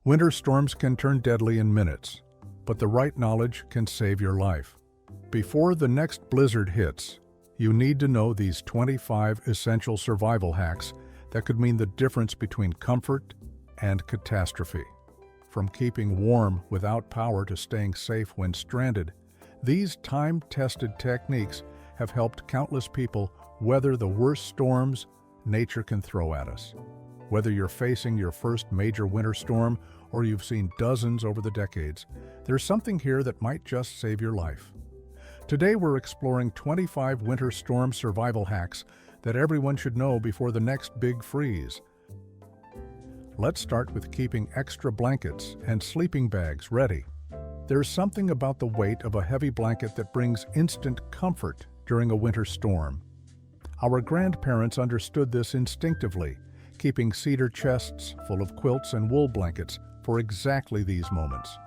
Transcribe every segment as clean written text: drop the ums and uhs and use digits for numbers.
Winter storms can turn deadly in minutes, but the right knowledge can save your life. Before the next blizzard hits, you need to know these 25 essential survival hacks that could mean the difference between comfort and catastrophe. From keeping warm without power to staying safe when stranded, these time-tested techniques have helped countless people weather the worst storms nature can throw at us. Whether you're facing your first major winter storm or you've seen dozens over the decades, there's something here that might just save your life. Today we're exploring 25 winter storm survival hacks that everyone should know before the next big freeze. Let's start with keeping extra blankets and sleeping bags ready. There's something about the weight of a heavy blanket that brings instant comfort during a winter storm. Our grandparents understood this instinctively, keeping cedar chests full of quilts and wool blankets for exactly these moments.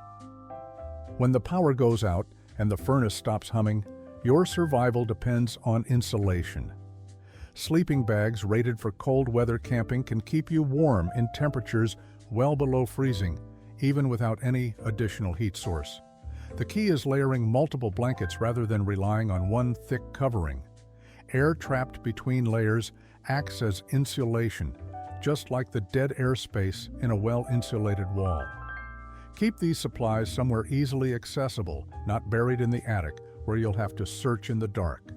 When the power goes out and the furnace stops humming, your survival depends on insulation. Sleeping bags rated for cold weather camping can keep you warm in temperatures well below freezing, even without any additional heat source. The key is layering multiple blankets rather than relying on one thick covering. Air trapped between layers acts as insulation, just like the dead air space in a well-insulated wall. Keep these supplies somewhere easily accessible, not buried in the attic where you'll have to search in the dark.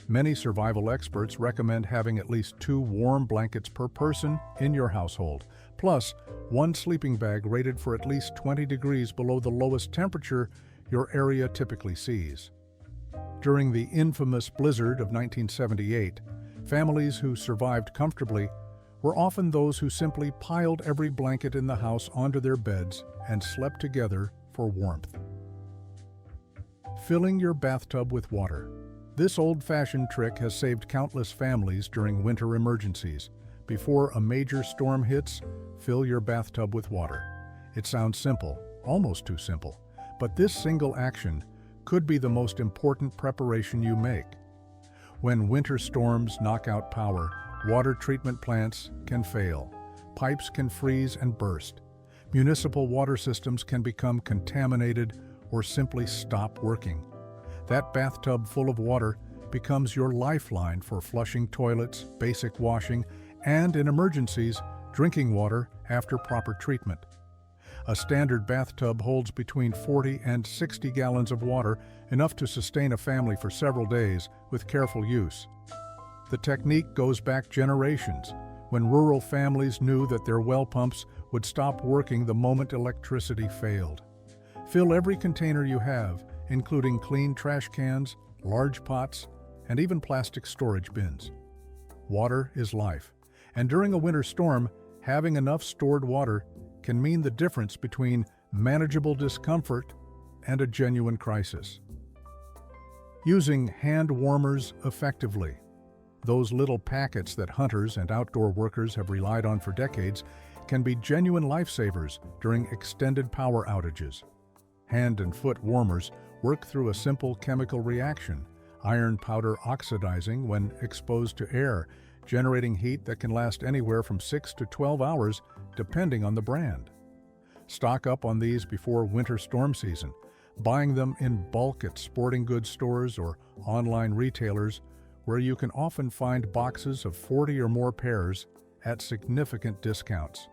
Many survival experts recommend having at least 2 warm blankets per person in your household, plus 1 sleeping bag rated for at least 20 degrees below the lowest temperature your area typically sees. During the infamous blizzard of 1978, families who survived comfortably were often those who simply piled every blanket in the house onto their beds and slept together for warmth. Filling your bathtub with water. This old-fashioned trick has saved countless families during winter emergencies. Before a major storm hits, fill your bathtub with water. It sounds simple, almost too simple, but this single action could be the most important preparation you make. When winter storms knock out power, water treatment plants can fail. Pipes can freeze and burst. Municipal water systems can become contaminated or simply stop working. That bathtub full of water becomes your lifeline for flushing toilets, basic washing, and in emergencies, drinking water after proper treatment. A standard bathtub holds between 40 and 60 gallons of water, enough to sustain a family for several days with careful use. The technique goes back generations, when rural families knew that their well pumps would stop working the moment electricity failed. Fill every container you have, including clean trash cans, large pots, and even plastic storage bins. Water is life, and during a winter storm, having enough stored water can mean the difference between manageable discomfort and a genuine crisis. Using hand warmers effectively. Those little packets that hunters and outdoor workers have relied on for decades can be genuine lifesavers during extended power outages. Hand and foot warmers work through a simple chemical reaction, iron powder oxidizing when exposed to air, generating heat that can last anywhere from 6 to 12 hours depending on the brand. Stock up on these before winter storm season, buying them in bulk at sporting goods stores or online retailers where you can often find boxes of 40 or more pairs at significant discounts.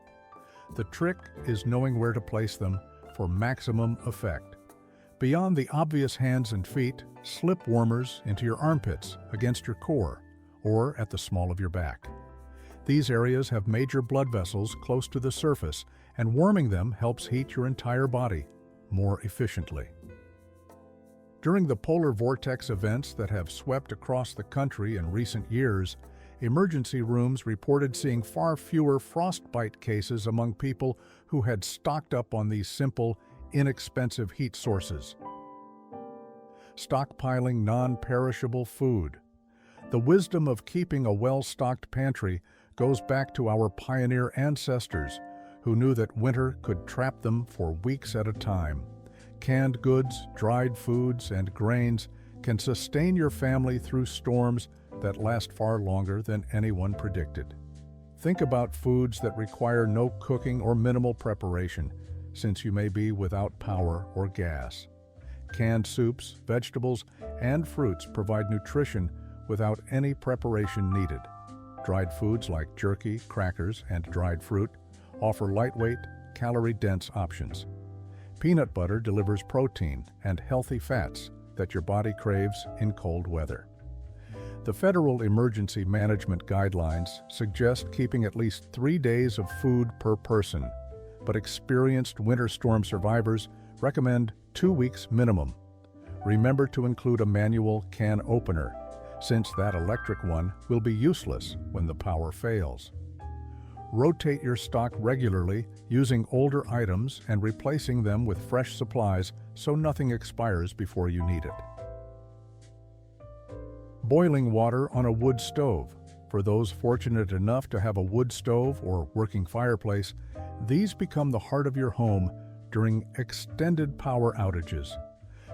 The trick is knowing where to place them for maximum effect. Beyond the obvious hands and feet, slip warmers into your armpits, against your core, or at the small of your back. These areas have major blood vessels close to the surface, and warming them helps heat your entire body more efficiently. During the polar vortex events that have swept across the country in recent years, emergency rooms reported seeing far fewer frostbite cases among people who had stocked up on these simple, inexpensive heat sources. Stockpiling non-perishable food. The wisdom of keeping a well-stocked pantry goes back to our pioneer ancestors, who knew that winter could trap them for weeks at a time. Canned goods, dried foods, and grains can sustain your family through storms that last far longer than anyone predicted. Think about foods that require no cooking or minimal preparation, since you may be without power or gas. Canned soups, vegetables, and fruits provide nutrition without any preparation needed. Dried foods like jerky, crackers, and dried fruit offer lightweight, calorie-dense options. Peanut butter delivers protein and healthy fats that your body craves in cold weather. The Federal Emergency Management Guidelines suggest keeping at least 3 days of food per person, but experienced winter storm survivors recommend 2 weeks minimum. Remember to include a manual can opener, since that electric one will be useless when the power fails. Rotate your stock regularly, using older items and replacing them with fresh supplies so nothing expires before you need it. Boiling water on a wood stove. For those fortunate enough to have a wood stove or working fireplace, these become the heart of your home during extended power outages.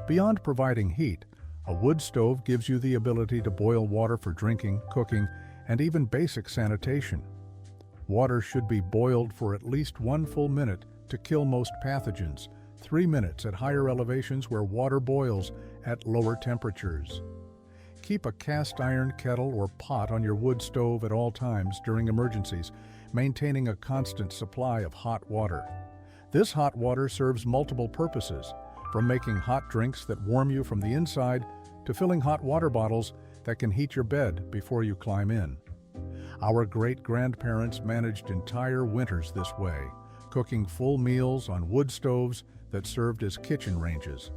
Beyond providing heat, a wood stove gives you the ability to boil water for drinking, cooking, and even basic sanitation. Water should be boiled for at least 1 full minute to kill most pathogens, 3 minutes at higher elevations where water boils at lower temperatures. Keep a cast iron kettle or pot on your wood stove at all times during emergencies, maintaining a constant supply of hot water. This hot water serves multiple purposes, from making hot drinks that warm you from the inside to filling hot water bottles that can heat your bed before you climb in. Our great-grandparents managed entire winters this way, cooking full meals on wood stoves that served as kitchen ranges.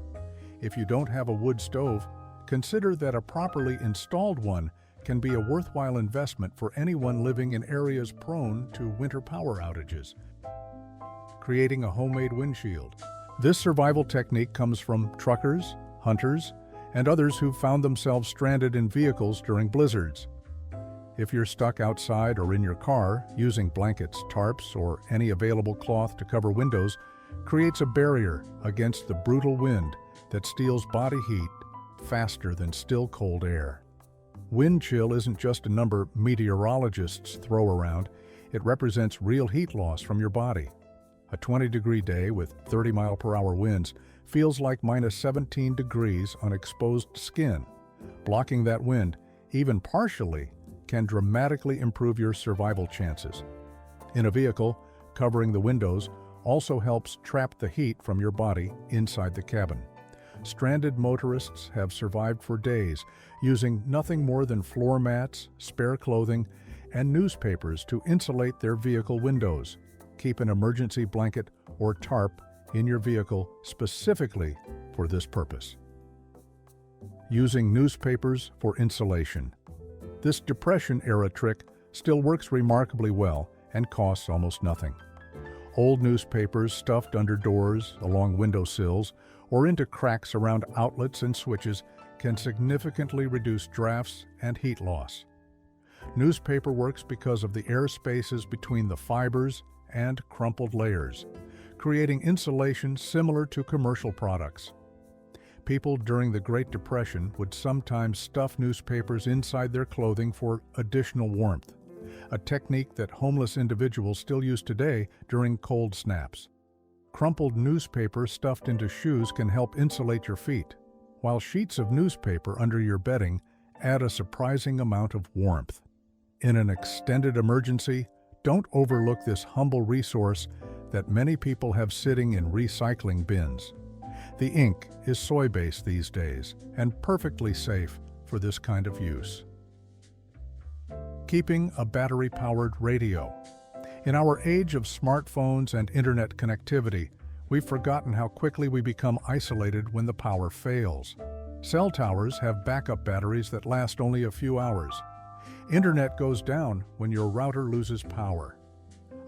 If you don't have a wood stove, consider that a properly installed one can be a worthwhile investment for anyone living in areas prone to winter power outages. Creating a homemade windshield. This survival technique comes from truckers, hunters, and others who've found themselves stranded in vehicles during blizzards. If you're stuck outside or in your car, using blankets, tarps, or any available cloth to cover windows creates a barrier against the brutal wind that steals body heat faster than still cold air. Wind chill isn't just a number meteorologists throw around, it represents real heat loss from your body. A 20-degree day with 30-mile-per-hour winds feels like minus 17 degrees on exposed skin. Blocking that wind, even partially, can dramatically improve your survival chances. In a vehicle, covering the windows also helps trap the heat from your body inside the cabin. Stranded motorists have survived for days, using nothing more than floor mats, spare clothing, and newspapers to insulate their vehicle windows. Keep an emergency blanket or tarp in your vehicle specifically for this purpose. Using newspapers for insulation. This Depression-era trick still works remarkably well and costs almost nothing. Old newspapers stuffed under doors, along windowsills, or into cracks around outlets and switches can significantly reduce drafts and heat loss. Newspaper works because of the air spaces between the fibers and crumpled layers, creating insulation similar to commercial products. People during the Great Depression would sometimes stuff newspapers inside their clothing for additional warmth, a technique that homeless individuals still use today during cold snaps. Crumpled newspaper stuffed into shoes can help insulate your feet, while sheets of newspaper under your bedding add a surprising amount of warmth. In an extended emergency, don't overlook this humble resource that many people have sitting in recycling bins. The ink is soy-based these days and perfectly safe for this kind of use. Keeping a battery-powered radio. In our age of smartphones and internet connectivity, we've forgotten how quickly we become isolated when the power fails. Cell towers have backup batteries that last only a few hours. Internet goes down when your router loses power.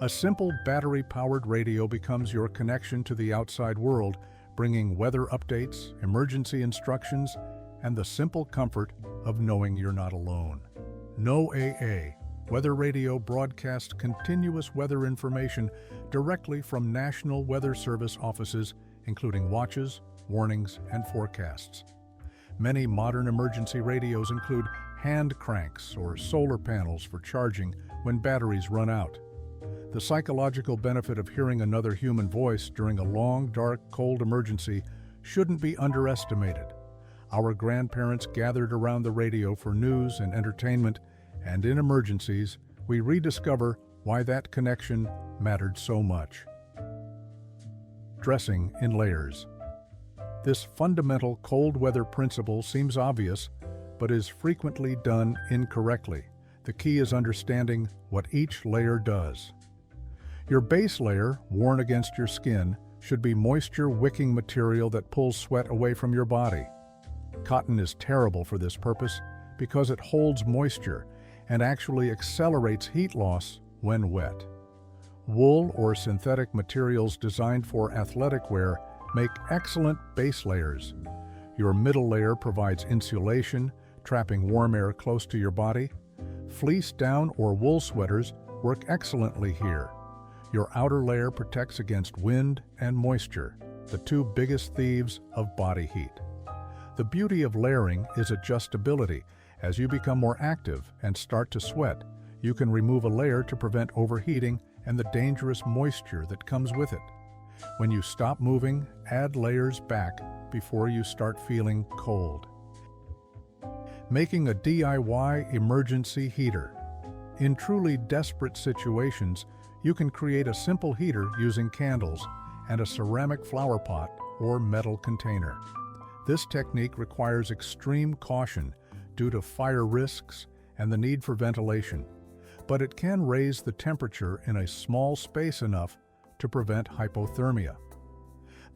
A simple battery-powered radio becomes your connection to the outside world, bringing weather updates, emergency instructions, and the simple comfort of knowing you're not alone. NOAA Weather Radio broadcasts continuous weather information directly from National Weather Service offices, including watches, warnings, and forecasts. Many modern emergency radios include hand cranks or solar panels for charging when batteries run out. The psychological benefit of hearing another human voice during a long, dark, cold emergency shouldn't be underestimated. Our grandparents gathered around the radio for news and entertainment, and in emergencies, we rediscover why that connection mattered so much. Dressing in layers. This fundamental cold weather principle seems obvious, but is frequently done incorrectly. The key is understanding what each layer does. Your base layer, worn against your skin, should be moisture-wicking material that pulls sweat away from your body. Cotton is terrible for this purpose because it holds moisture and actually accelerates heat loss when wet. Wool or synthetic materials designed for athletic wear make excellent base layers. Your middle layer provides insulation, trapping warm air close to your body. Fleece down or wool sweaters work excellently here. Your outer layer protects against wind and moisture, the two biggest thieves of body heat. The beauty of layering is adjustability. As you become more active and start to sweat, you can remove a layer to prevent overheating and the dangerous moisture that comes with it. When you stop moving, add layers back before you start feeling cold. Making a DIY emergency heater. In truly desperate situations, you can create a simple heater using candles and a ceramic flower pot or metal container. This technique requires extreme caution due to fire risks and the need for ventilation, but it can raise the temperature in a small space enough to prevent hypothermia.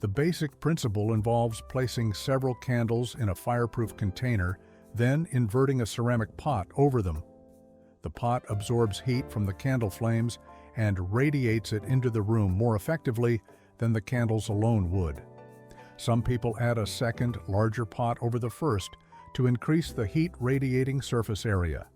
The basic principle involves placing several candles in a fireproof container, then inverting a ceramic pot over them. The pot absorbs heat from the candle flames and radiates it into the room more effectively than the candles alone would. Some people add a second, larger pot over the first to increase the heat radiating surface area.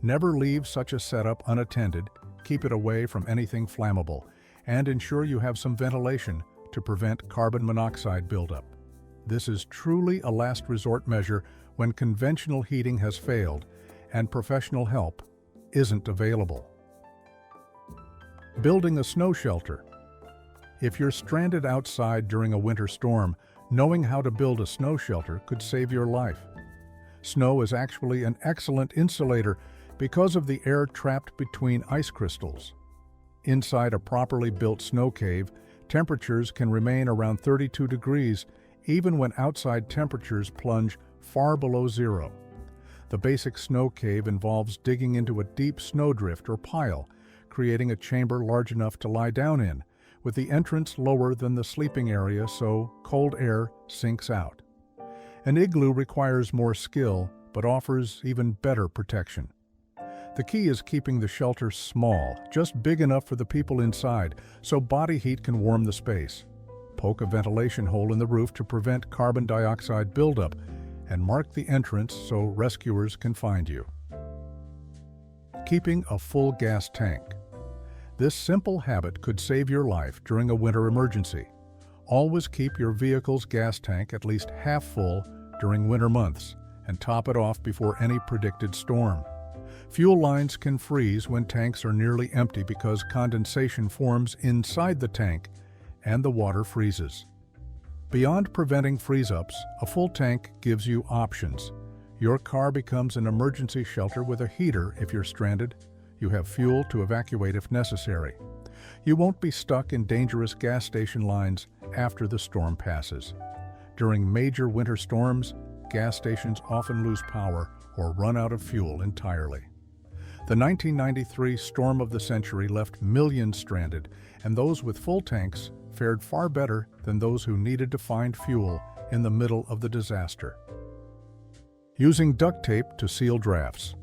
Never leave such a setup unattended, keep it away from anything flammable, and ensure you have some ventilation to prevent carbon monoxide buildup. This is truly a last resort measure when conventional heating has failed and professional help isn't available. Building a snow shelter. If you're stranded outside during a winter storm, knowing how to build a snow shelter could save your life. Snow is actually an excellent insulator because of the air trapped between ice crystals. Inside a properly built snow cave, temperatures can remain around 32 degrees, even when outside temperatures plunge far below zero. The basic snow cave involves digging into a deep snowdrift or pile, creating a chamber large enough to lie down in, with the entrance lower than the sleeping area so cold air sinks out. An igloo requires more skill, but offers even better protection. The key is keeping the shelter small, just big enough for the people inside, so body heat can warm the space. Poke a ventilation hole in the roof to prevent carbon dioxide buildup, and mark the entrance so rescuers can find you. Keeping a full gas tank. This simple habit could save your life during a winter emergency. Always keep your vehicle's gas tank at least half full during winter months, and top it off before any predicted storm. Fuel lines can freeze when tanks are nearly empty because condensation forms inside the tank and the water freezes. Beyond preventing freeze-ups, a full tank gives you options. Your car becomes an emergency shelter with a heater if you're stranded. You have fuel to evacuate if necessary. You won't be stuck in dangerous gas station lines after the storm passes. During major winter storms, gas stations often lose power or run out of fuel entirely. The 1993 storm of the century left millions stranded, and those with full tanks fared far better than those who needed to find fuel in the middle of the disaster. Using duct tape to seal drafts.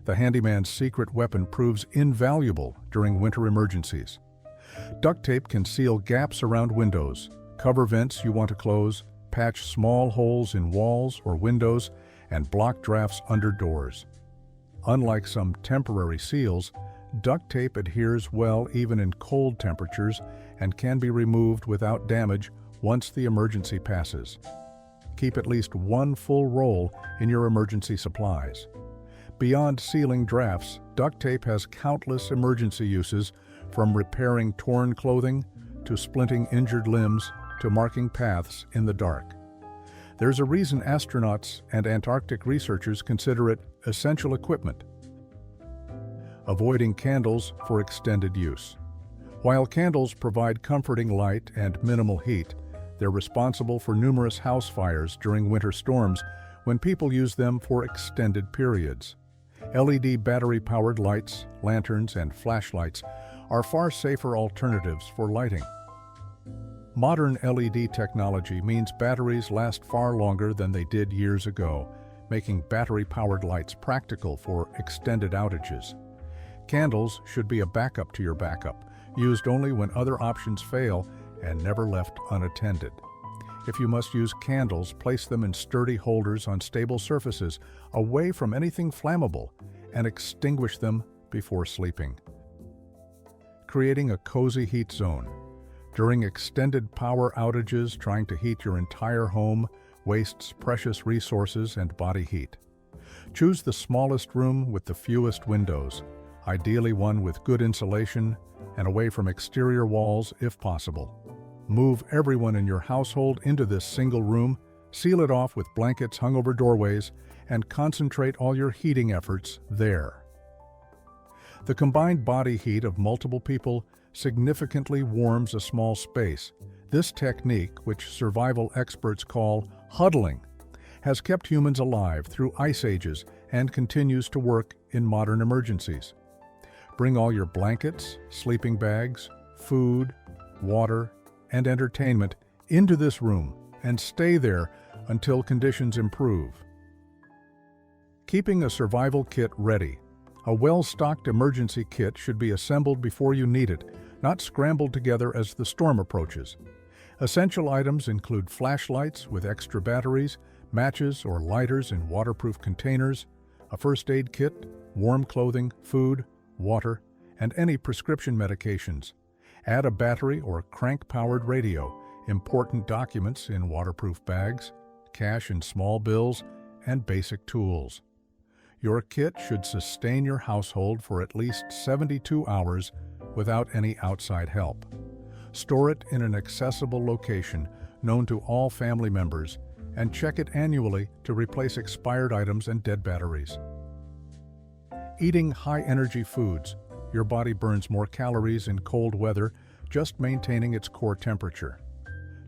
The handyman's secret weapon proves invaluable during winter emergencies. Duct tape can seal gaps around windows, cover vents you want to close, patch small holes in walls or windows, and block drafts under doors. Unlike some temporary seals, duct tape adheres well even in cold temperatures and can be removed without damage once the emergency passes. Keep at least one full roll in your emergency supplies. Beyond sealing drafts, duct tape has countless emergency uses, from repairing torn clothing to splinting injured limbs to marking paths in the dark. There's a reason astronauts and Antarctic researchers consider it essential equipment. Avoiding candles for extended use. While candles provide comforting light and minimal heat, they're responsible for numerous house fires during winter storms when people use them for extended periods. LED battery-powered lights, lanterns, and flashlights are far safer alternatives for lighting. Modern LED technology means batteries last far longer than they did years ago, making battery-powered lights practical for extended outages. Candles should be a backup to your backup, used only when other options fail and never left unattended. If you must use candles, place them in sturdy holders on stable surfaces, away from anything flammable, and extinguish them before sleeping. Creating a cozy heat zone. During extended power outages, trying to heat your entire home wastes precious resources and body heat. Choose the smallest room with the fewest windows, ideally one with good insulation and away from exterior walls if possible. Move everyone in your household into this single room, seal it off with blankets hung over doorways, and concentrate all your heating efforts there. The combined body heat of multiple people significantly warms a small space. This technique, which survival experts call huddling, has kept humans alive through ice ages and continues to work in modern emergencies. Bring all your blankets, sleeping bags, food, water, and entertainment into this room and stay there until conditions improve. Keeping a survival kit ready. A well-stocked emergency kit should be assembled before you need it, not scrambled together as the storm approaches. Essential items include flashlights with extra batteries, matches or lighters in waterproof containers, a first aid kit, warm clothing, food, water, and any prescription medications. Add a battery or crank-powered radio, important documents in waterproof bags, cash and small bills, and basic tools. Your kit should sustain your household for at least 72 hours without any outside help. Store it in an accessible location known to all family members and check it annually to replace expired items and dead batteries. Eating high-energy foods. Your body burns more calories in cold weather, just maintaining its core temperature.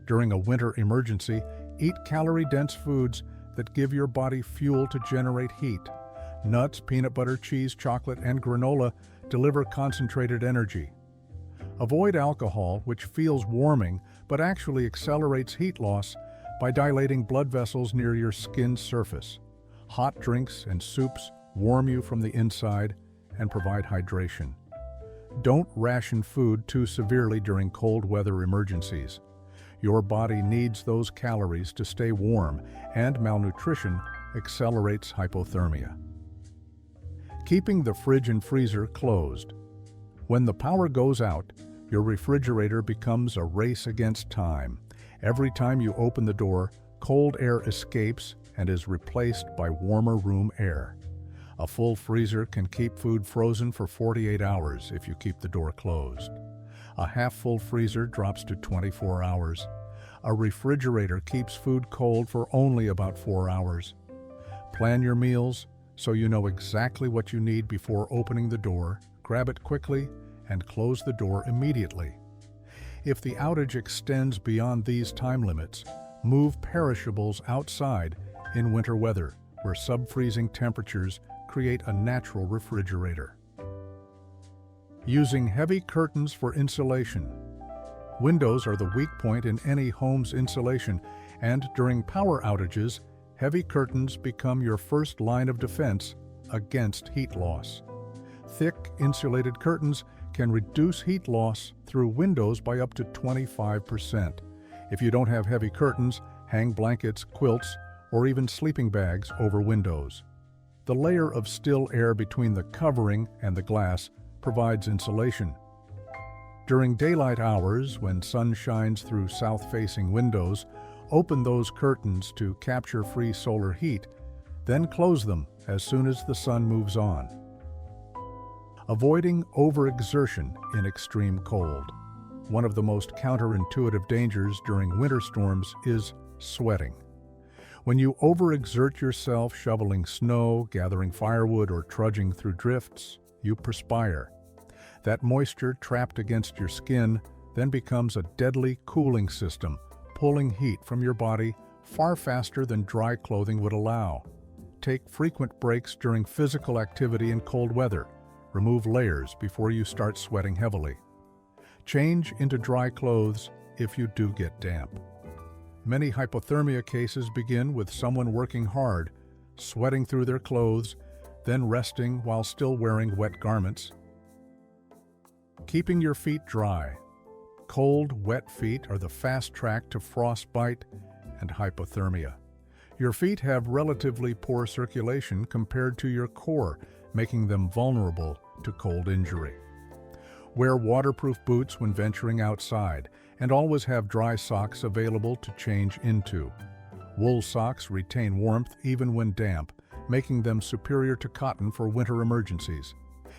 During a winter emergency, eat calorie-dense foods that give your body fuel to generate heat. Nuts, peanut butter, cheese, chocolate, and granola deliver concentrated energy. Avoid alcohol, which feels warming but actually accelerates heat loss by dilating blood vessels near your skin's surface. Hot drinks and soups warm you from the inside and provide hydration. Don't ration food too severely during cold weather emergencies. Your body needs those calories to stay warm, and malnutrition accelerates hypothermia. Keeping the fridge and freezer closed. When the power goes out, your refrigerator becomes a race against time. Every time you open the door, cold air escapes and is replaced by warmer room air. A full freezer can keep food frozen for 48 hours if you keep the door closed. A half-full freezer drops to 24 hours. A refrigerator keeps food cold for only about 4 hours. Plan your meals so you know exactly what you need before opening the door, grab it quickly, and close the door immediately. If the outage extends beyond these time limits, move perishables outside in winter weather, where sub-freezing temperatures create a natural refrigerator. Using heavy curtains for insulation. Windows are the weak point in any home's insulation, and during power outages, heavy curtains become your first line of defense against heat loss. Thick, insulated curtains can reduce heat loss through windows by up to 25%. If you don't have heavy curtains, hang blankets, quilts, or even sleeping bags over windows. The layer of still air between the covering and the glass provides insulation. During daylight hours, when sun shines through south-facing windows, open those curtains to capture free solar heat, Then close them as soon as the sun moves on. Avoiding overexertion in extreme cold. One of the most counterintuitive dangers during winter storms is sweating. When you overexert yourself shoveling snow, gathering firewood, or trudging through drifts, you perspire. That moisture trapped against your skin then becomes a deadly cooling system, pulling heat from your body far faster than dry clothing would allow. Take frequent breaks during physical activity in cold weather. Remove layers before you start sweating heavily. Change into dry clothes if you do get damp. Many hypothermia cases begin with someone working hard, sweating through their clothes, then resting while still wearing wet garments. Keeping your feet dry. Cold, wet feet are the fast track to frostbite and hypothermia. Your feet have relatively poor circulation compared to your core, making them vulnerable to cold injury. Wear waterproof boots when venturing outside, and always have dry socks available to change into. Wool socks retain warmth even when damp, making them superior to cotton for winter emergencies.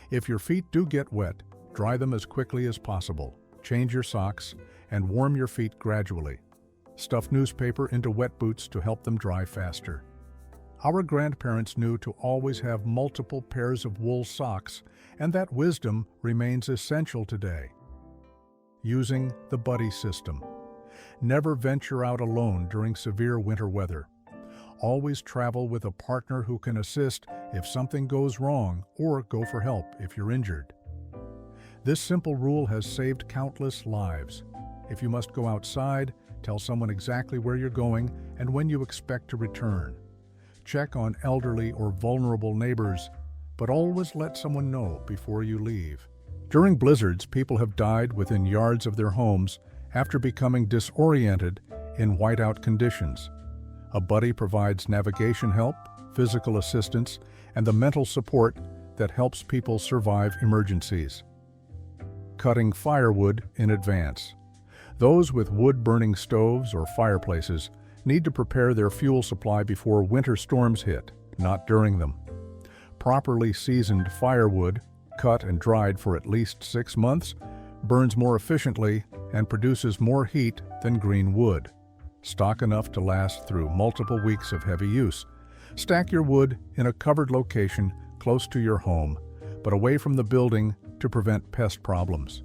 If your feet do get wet, dry them as quickly as possible. Change your socks and warm your feet gradually. Stuff newspaper into wet boots to help them dry faster. Our grandparents knew to always have multiple pairs of wool socks, and that wisdom remains essential today. Using the buddy system. Never venture out alone during severe winter weather. Always travel with a partner who can assist if something goes wrong, or go for help if you're injured. This simple rule has saved countless lives. If you must go outside, tell someone exactly where you're going and when you expect to return. Check on elderly or vulnerable neighbors, but always let someone know before you leave. During blizzards, people have died within yards of their homes after becoming disoriented in whiteout conditions. A buddy provides navigation help, physical assistance, and the mental support that helps people survive emergencies. Cutting firewood in advance. Those with wood-burning stoves or fireplaces need to prepare their fuel supply before winter storms hit, not during them. Properly seasoned firewood, cut and dried for at least 6 months, burns more efficiently and produces more heat than green wood. Stock enough to last through multiple weeks of heavy use. Stack your wood in a covered location close to your home, but away from the building to prevent pest problems.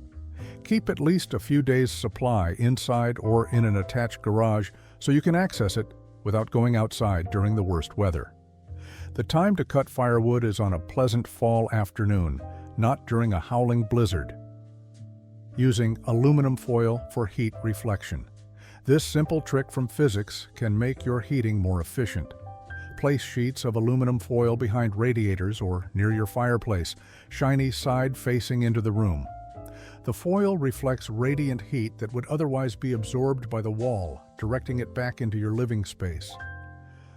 Keep at least a few days' supply inside or in an attached garage so you can access it without going outside during the worst weather. The time to cut firewood is on a pleasant fall afternoon, not during a howling blizzard. Using aluminum foil for heat reflection. This simple trick from physics can make your heating more efficient. Place sheets of aluminum foil behind radiators or near your fireplace, shiny side facing into the room. The foil reflects radiant heat that would otherwise be absorbed by the wall, directing it back into your living space.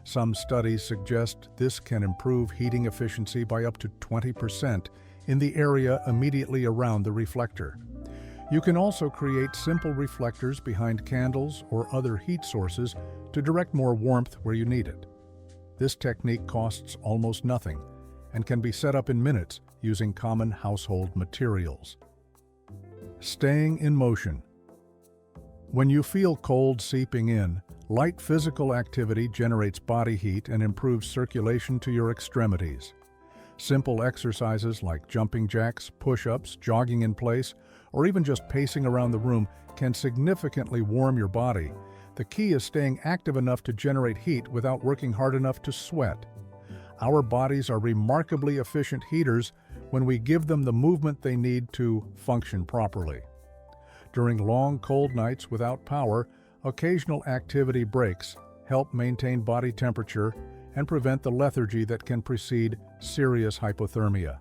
Some studies suggest this can improve heating efficiency by up to 20% in the area immediately around the reflector. You can also create simple reflectors behind candles or other heat sources to direct more warmth where you need it. This technique costs almost nothing and can be set up in minutes using common household materials. Staying in motion. When you feel cold seeping in, light physical activity generates body heat and improves circulation to your extremities. Simple exercises like jumping jacks, push-ups, jogging in place, or even just pacing around the room can significantly warm your body. The key is staying active enough to generate heat without working hard enough to sweat. Our bodies are remarkably efficient heaters when we give them the movement they need to function properly. During long, cold nights without power, occasional activity breaks help maintain body temperature and prevent the lethargy that can precede serious hypothermia.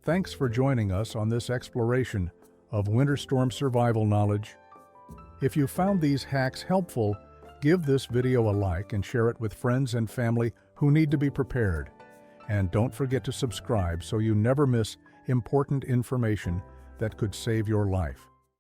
Thanks for joining us on this exploration of winter storm survival knowledge. If you found these hacks helpful, give this video a like and share it with friends and family who need to be prepared. And don't forget to subscribe so you never miss important information that could save your life.